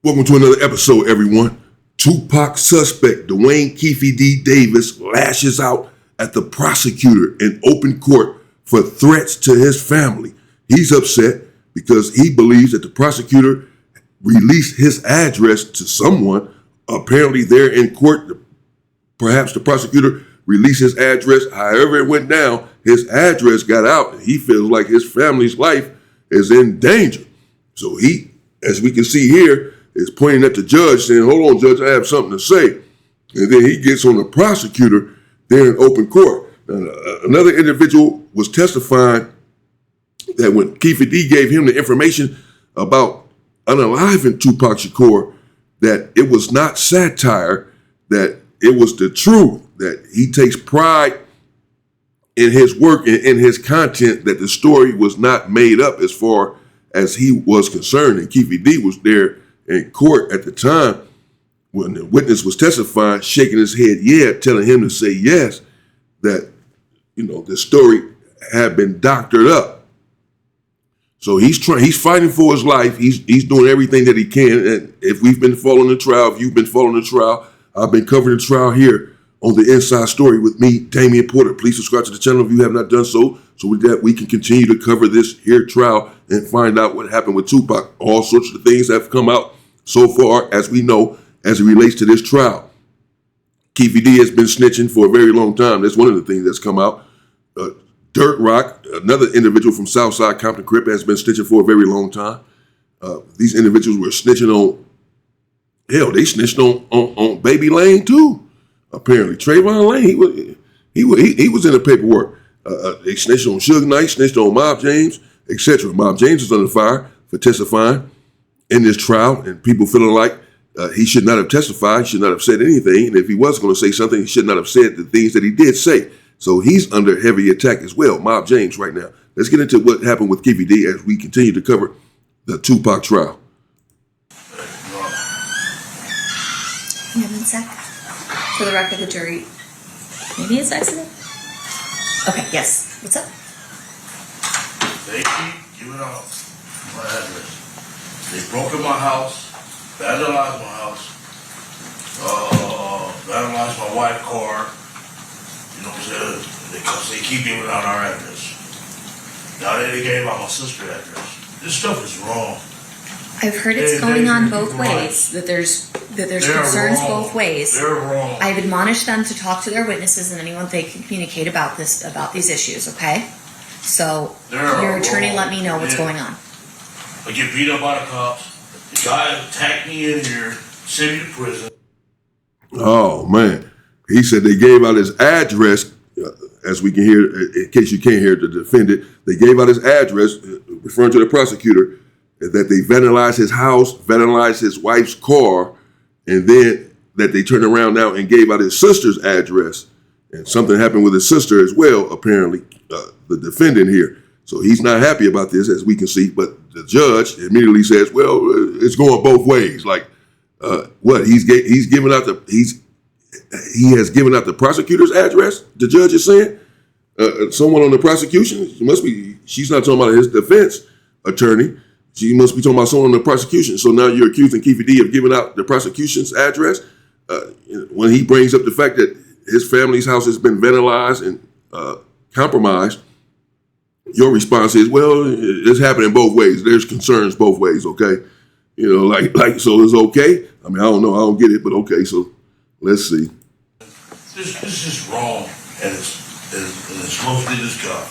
Welcome to another episode, everyone. Tupac suspect Dwayne Keffe D. Davis lashes out at the prosecutor in open court for threats to his family. He's upset because he believes that the prosecutor released his address to someone. Apparently, they're in court. Perhaps the prosecutor released his address. However it went down, his address got out, and he feels like his family's life is in danger. So he, as we can see here, is pointing at the judge saying, "Hold on, judge, I have something to say." And then he gets on the prosecutor there in open court. Another individual was testifying that when Keffe D gave him the information about unaliving Tupac Shakur, that it was not satire, that it was the truth, that he takes pride in his work and in his content, that the story was not made up as far as he was concerned. And Keffe D was there in court at the time when the witness was testifying, shaking his head, yeah, telling him to say yes, that, the story had been doctored up. So he's fighting for his life. He's doing everything that he can. And if we've been following the trial, if you've been following the trial, I've been covering the trial here on the Inside Story with me, Damian Porter. Please subscribe to the channel if you have not done so with that we can continue to cover this here trial and find out what happened with Tupac. All sorts of things have come out so far, as we know, as it relates to this trial. Keffe D has been snitching for a very long time. That's one of the things that's come out. Dirt Rock, another individual from Southside Compton Crip, has been snitching for a very long time. These individuals were snitching on, they snitched on Baby Lane too. Apparently, Trayvon Lane, he was in the paperwork. They snitched on Suge Knight, snitched on Mob James, etc. Mob James is under fire for testifying in this trial, and people feeling like he should not have testified, should not have said anything, and if he was going to say something, he should not have said the things that he did say. So he's under heavy attack as well, Mob James right now. Let's get into what happened with Keffe D as we continue to cover the Tupac trial. Hang on 1 sec. For the record, the jury, maybe it's accident? Okay, yes. What's up? They keep giving out my address. They broke in my house, vandalized my house, vandalized my wife's car. You know what I'm saying? Because they keep giving out our address. Now they gave out my sister's address. This stuff is wrong. I've heard it's going on both ways, that there's concerns both ways. They're wrong. I've admonished them to talk to their witnesses and anyone they can communicate about these issues, okay? So your attorney let me know what's going on. I get beat up by the cops. The guy attacked me in here, sent me to prison. Oh, man. He said they gave out his address, as we can hear, in case you can't hear the defendant, they gave out his address, referring to the prosecutor, that they vandalized his house, vandalized his wife's car, and then that they turned around now and gave out his sister's address. And something happened with his sister as well, apparently, the defendant here. So he's not happy about this, as we can see, but the judge immediately says, well, it's going both ways. Like, what? He has given out the prosecutor's address, the judge is saying? Someone on the prosecution, she's not talking about his defense attorney. She must be talking about someone on the prosecution. So now you're accusing Keffe D of giving out the prosecution's address when he brings up the fact that his family's house has been vandalized and compromised. Your response is, well, it's happening both ways. There's concerns both ways, okay? So it's okay? I mean, I don't know. I don't get it, but okay, so let's see. This is wrong, and it's mostly this guy.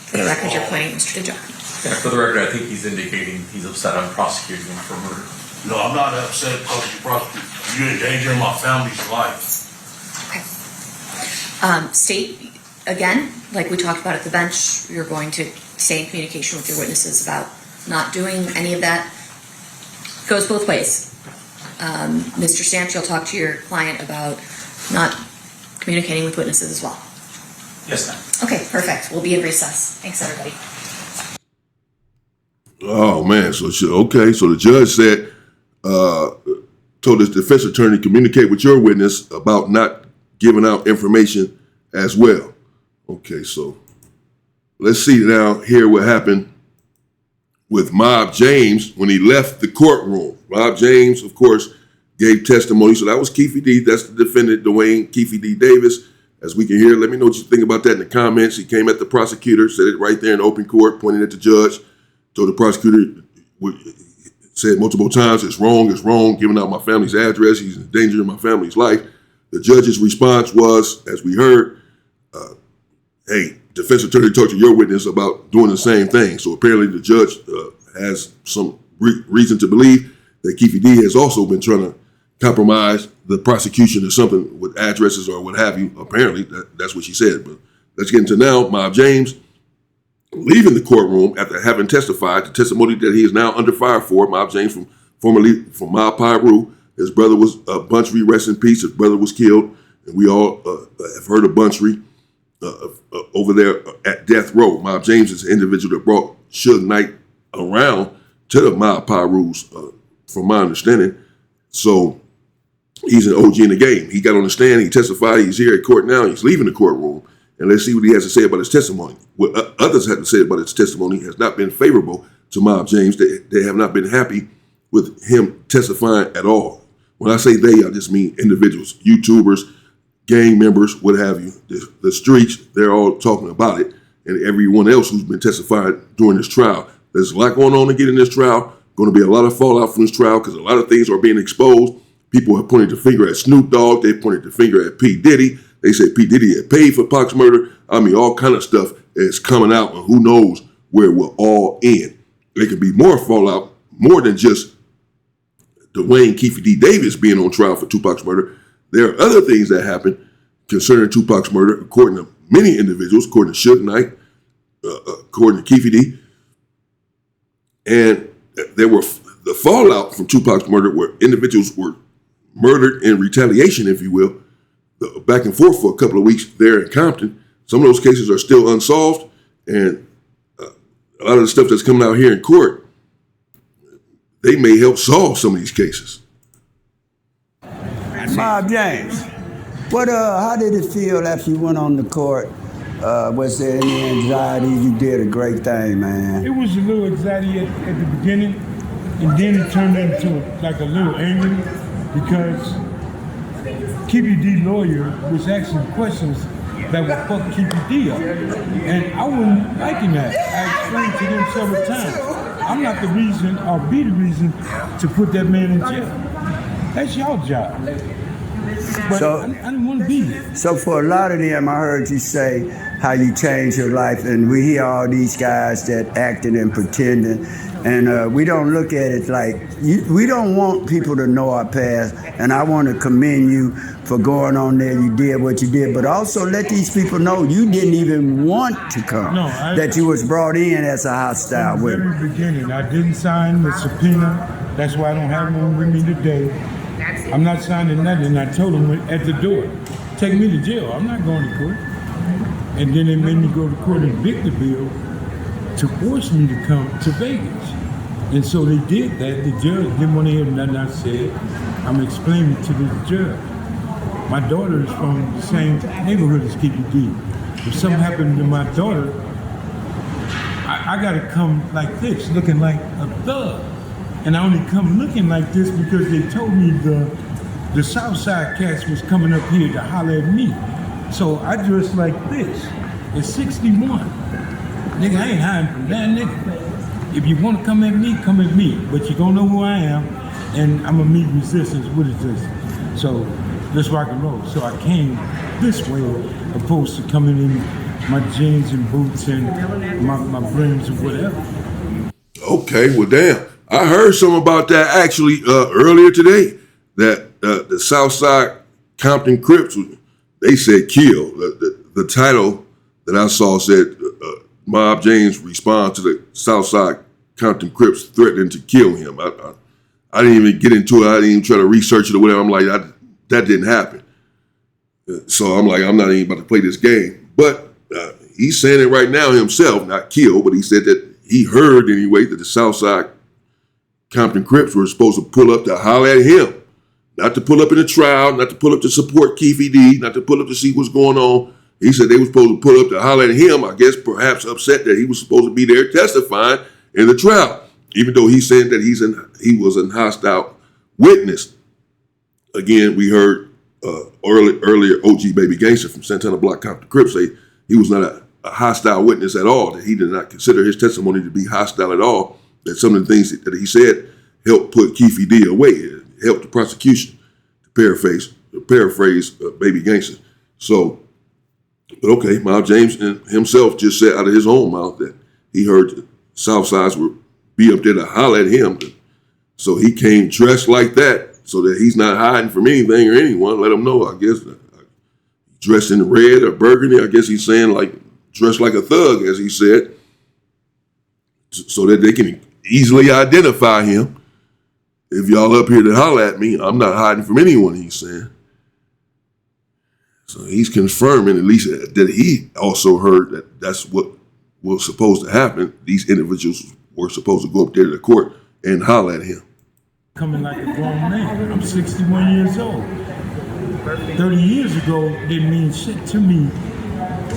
For the record, you're pointing Mr. DeJohnny. Yeah, for the record, I think he's indicating he's upset on prosecuting him for murder. No, I'm not upset because you prosecute. You're endangering my family's life. Okay. State, again, like we talked about at the bench, you're going to stay in communication with your witnesses about not doing any of that. Goes both ways. Mr. Stamps, you'll talk to your client about not communicating with witnesses as well. Yes, ma'am. Okay, perfect. We'll be in recess. Thanks, everybody. Oh, man. So the judge said, told his defense attorney, communicate with your witness about not giving out information as well. Okay, so let's see now here what happened with Mob James when he left the courtroom. Mob James, of course, gave testimony. So that was Keffe D. That's the defendant, Dwayne Keffe D. Davis. As we can hear, let me know what you think about that in the comments. He came at the prosecutor, said it right there in open court, pointing at the judge, told the prosecutor, said multiple times, it's wrong, giving out my family's address, he's in danger of my family's life. The judge's response was, as we heard, hey, defense attorney talked to your witness about doing the same thing. So apparently the judge has some reason to believe that Keffe D has also been trying to compromise the prosecution or something with addresses or what have you. Apparently, that's what she said. But let's get into now. Mob James leaving the courtroom after having testified the testimony that he is now under fire for. Mob James, formerly from Mob Pyru. His brother was Bunchery, rest in peace. His brother was killed. And we all have heard of Bunchery over there at death row. Mob James is the individual that brought Suge Knight around to the Mob Pyrus, from my understanding. So he's an OG in the game. He got on the stand, he testified, he's here at court now, he's leaving the courtroom. And let's see what he has to say about his testimony. What others have to say about his testimony has not been favorable to Mob James. They have not been happy with him testifying at all. When I say they, I just mean individuals, YouTubers, gang members, what have you. The streets, they're all talking about it. And everyone else who's been testifying during this trial. There's a lot going on to get in this trial. Going to be a lot of fallout from this trial because a lot of things are being exposed. People have pointed the finger at Snoop Dogg. They pointed the finger at P. Diddy. They say P. Diddy had paid for Pac's murder. I mean, all kind of stuff is coming out, and who knows where it will all end. There could be more fallout, more than just Dwayne Keffe D. Davis being on trial for Tupac's murder. There are other things that happened concerning Tupac's murder, according to many individuals, according to Suge Knight, according to Keffe D. And there were the fallout from Tupac's murder where individuals were murdered in retaliation, if you will, back and forth for a couple of weeks there in Compton. Some of those cases are still unsolved, and a lot of the stuff that's coming out here in court, they may help solve some of these cases. Mob James, how did it feel after you went on the court? Was there any anxiety? You did a great thing, man. It was a little anxiety at the beginning, and then it turned into like a little anger because Keffe D lawyer was asking questions that would fuck Keffe D up. And I wasn't liking that. I explained to them several times. I'm not the reason or be the reason to put that man in jail. That's your job. But So- I didn't want to be there. So for a lot of them, I heard you say how you changed your life, and we hear all these guys that acting and pretending, and we don't look at it like, we don't want people to know our past, and I want to commend you for going on there, you did what you did, but also let these people know you didn't even want to come, that you was brought in as a hostile From the witness. very beginning, I didn't sign the subpoena. That's why I don't have one with me today. I'm not signing nothing. I told them at the door, take me to jail. I'm not going to court. And then they made me go to court and evict the bill to force me to come to Vegas. And so they did that. The judge didn't want to hear nothing I said. I'm explaining to the judge. My daughter is from the same neighborhood as Keffe D. If something happened to my daughter, I got to come like this, looking like a thug. And I only come looking like this because they told me the Southside cats was coming up here to holler at me. So I dressed like this. It's 61. Nigga, I ain't hiding from that nigga. If you want to come at me, come at me. But you gonna know who I am, and I'm gonna meet resistance. What is this? So let's rock and roll. So I came this way, opposed to coming in my jeans and boots and my brims or whatever. Okay, well, damn. I heard something about that actually earlier today, that the Southside Compton Crips, they said kill. The title that I saw said Mob James responds to the Southside Compton Crips threatening to kill him. I didn't even get into it. I didn't even try to research it or whatever. I'm like, that didn't happen. So I'm like, I'm not even about to play this game. But he's saying it right now himself, not kill, but he said that he heard anyway that the Southside Compton Crips were supposed to pull up to holler at him. Not to pull up in a trial, not to pull up to support Keffe D, not to pull up to see what's going on. He said they were supposed to pull up to holler at him, I guess perhaps upset that he was supposed to be there testifying in the trial, even though he's saying that he was a hostile witness. Again, we heard earlier OG Baby Gangster from Santana Block Compton Crip say he was not a hostile witness at all, that he did not consider his testimony to be hostile at all, that some of the things that he said helped put Keffe D away. It helped the prosecution, to paraphrase Baby Gangster. So, but okay, Miles James himself just said out of his own mouth that he heard the Southsides would be up there to holler at him. So he came dressed like that so that he's not hiding from anything or anyone. Let him know, I guess, dressed in red or burgundy. I guess he's saying like dressed like a thug, as he said, so that they can easily identify him. If y'all up here to holler at me, I'm not hiding from anyone, he's saying. So he's confirming at least that he also heard that that's what was supposed to happen. These individuals were supposed to go up there to the court and holler at him. Coming like a grown man. I'm 61 years old. 30 years ago didn't mean shit to me.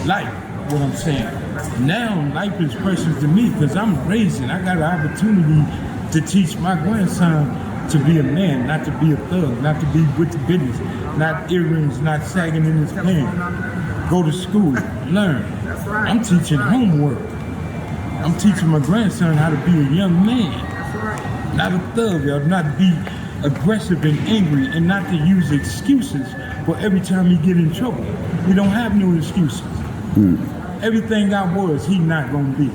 Life, what I'm saying. Now life is precious to me because I'm raising. I got an opportunity to teach my grandson to be a man, not to be a thug, not to be with the business, not earrings, not sagging in his pants. Go to school, learn. I'm teaching homework. I'm teaching my grandson how to be a young man, not a thug, or not be aggressive and angry, and not to use excuses for every time he get in trouble. He don't have no excuses. Everything I was, he not gonna be.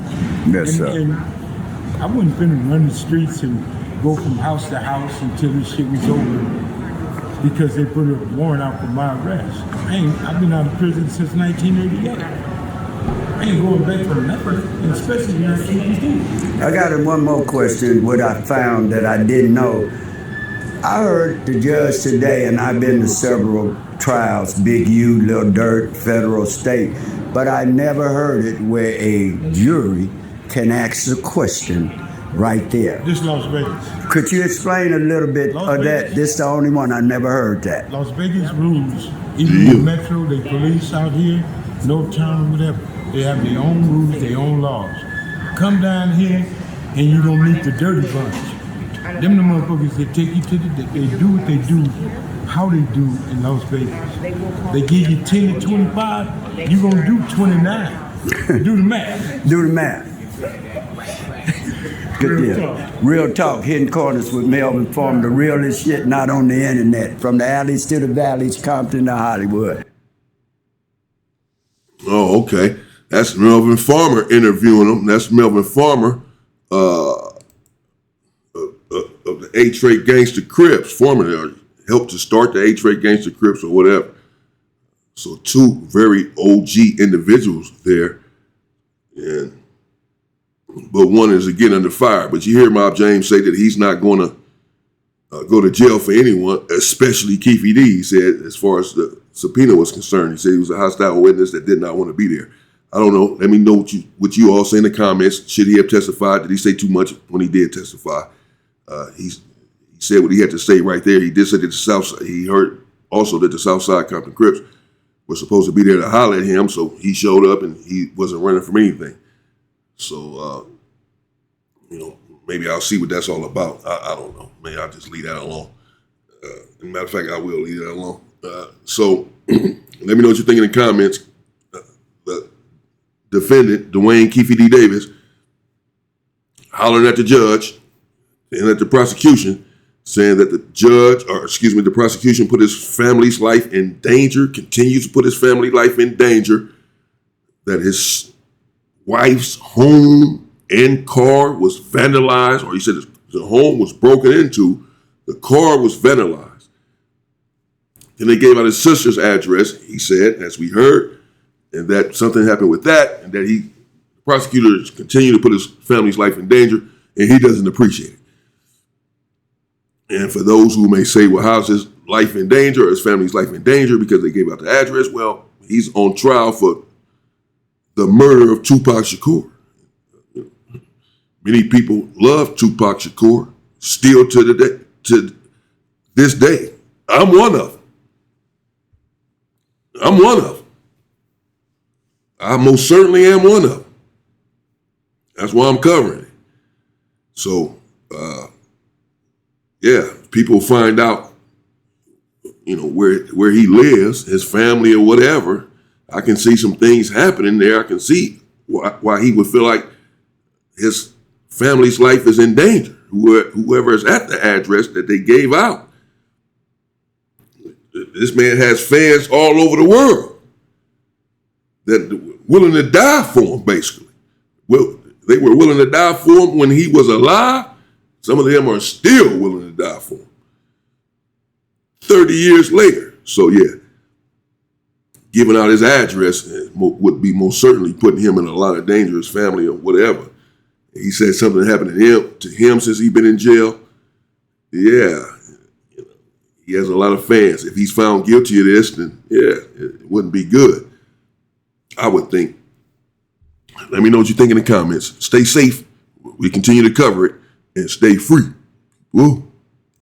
Yes, sir. And I wasn't finna run the streets and go from house to house until this shit was over because they put a warrant out for my arrest. I've been out of prison since 1988. I ain't going back for nothing, and especially not Keffe D. I got one more question, what I found that I didn't know. I heard the judge today, and I've been to several trials, Big U, Lil Dirt, federal, state, but I never heard it where a jury can ask a question right there. This Las Vegas. Could you explain a little bit of that? This is the only one I never heard that. Las Vegas rules. Even the Metro, they police out here, no town, whatever. They have their own rules, their own laws. Come down here and you don't meet the dirty bunch. Them the motherfuckers that take you to they do what they do, how they do in Las Vegas. They give you 10 to 25, you gonna do 29. Do the math. Do the math. Good deal. Real talk, hitting corners with Melvin Farmer, the realest shit, not on the internet. From the alleys to the valleys, Compton to Hollywood. Oh, okay. That's Melvin Farmer interviewing him. That's Melvin Farmer of the A-Trade Gangster Crips, formerly helped to start the A-Trade Gangster Crips or whatever. So two very OG individuals there. But one is again under fire. But you hear Mob James say that he's not going to go to jail for anyone, especially Keffe D. He said, as far as the subpoena was concerned, he said he was a hostile witness that did not want to be there. I don't know. Let me know what you all say in the comments. Should he have testified? Did he say too much when he did testify? He said what he had to say right there. He did say that the South. He heard also that the Southside Compton Crips were supposed to be there to holler at him, so he showed up and he wasn't running from anything. So, maybe I'll see what that's all about. I don't know. Maybe I'll just leave that alone. As a matter of fact, I will leave that alone. So let me know what you think in the comments. The defendant, Dwayne Keffe D. Davis, hollering at the judge and at the prosecution, saying that the prosecution put his family's life in danger, continues to put his family life in danger, that his wife's home and car was vandalized, or he said the home was broken into, the car was vandalized. Then they gave out his sister's address, he said, as we heard, and that something happened with that, and that the prosecutors continue to put his family's life in danger, and he doesn't appreciate it. And for those who may say, well, how's his life in danger or his family's life in danger because they gave out the address? Well, he's on trial for the murder of Tupac Shakur. Many people love Tupac Shakur, still to this day. I'm one of them. I most certainly am one of them. That's why I'm covering it. So, yeah, people find out, where he lives, his family or whatever. I can see some things happening there. I can see why he would feel like his family's life is in danger. Whoever is at the address that they gave out. This man has fans all over the world that were willing to die for him, basically. Well, they were willing to die for him when he was alive. Some of them are still willing to die for him 30 years later. So, yeah, giving out his address would be most certainly putting him in a lot of danger, his family or whatever. He said something happened to him since he's been in jail. Yeah, he has a lot of fans. If he's found guilty of this, then yeah, it wouldn't be good, I would think. Let me know what you think in the comments. Stay safe. We continue to cover it and stay free. Woo.